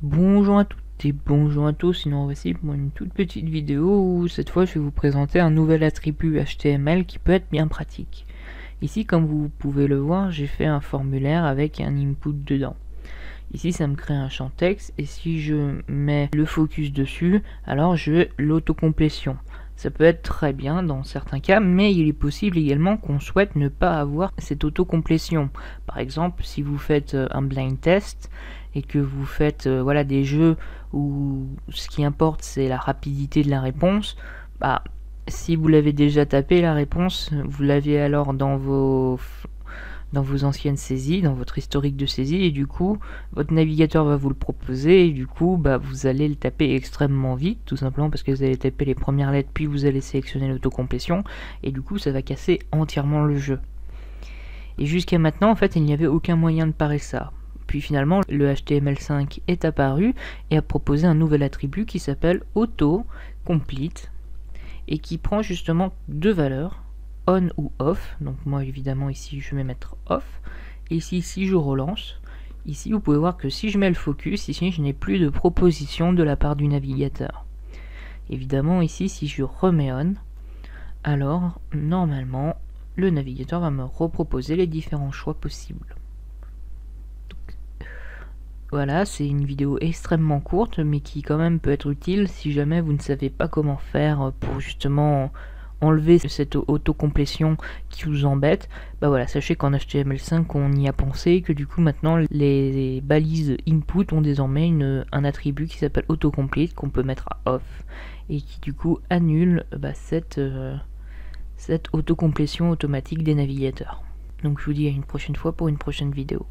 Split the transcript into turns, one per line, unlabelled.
Bonjour à toutes et bonjour à tous, sinon voici pour une toute petite vidéo où cette fois je vais vous présenter un nouvel attribut HTML qui peut être bien pratique. Ici, comme vous pouvez le voir, j'ai fait un formulaire avec un input dedans. Ici ça me crée un champ texte et si je mets le focus dessus, alors j'ai l'autocomplétion. Ça peut être très bien dans certains cas, mais il est possible également qu'on souhaite ne pas avoir cette autocomplétion. Par exemple, si vous faites un blind test et que vous faites voilà, des jeux où ce qui importe c'est la rapidité de la réponse, bah, si vous l'avez déjà tapé la réponse, vous l'avez alors dans vos anciennes saisies, dans votre historique de saisie, et du coup votre navigateur va vous le proposer, et du coup bah, vous allez le taper extrêmement vite, tout simplement parce que vous allez taper les premières lettres, puis vous allez sélectionner l'autocomplétion, et du coup ça va casser entièrement le jeu. Et jusqu'à maintenant en fait il n'y avait aucun moyen de parer ça. Puis finalement le HTML5 est apparu et a proposé un nouvel attribut qui s'appelle autocomplete, et qui prend justement deux valeurs, on ou off. Donc moi évidemment ici je vais mettre off, et ici si je relance, ici vous pouvez voir que si je mets le focus, ici je n'ai plus de proposition de la part du navigateur. Évidemment ici si je remets on, alors normalement le navigateur va me reproposer les différents choix possibles. Voilà, c'est une vidéo extrêmement courte, mais qui quand même peut être utile si jamais vous ne savez pas comment faire pour justement enlever cette autocomplétion qui vous embête. Bah voilà, sachez qu'en HTML5 on y a pensé, et que du coup maintenant les balises input ont désormais un attribut qui s'appelle autocomplete qu'on peut mettre à off et qui du coup annule cette autocomplétion automatique des navigateurs. Donc je vous dis à une prochaine fois pour une prochaine vidéo.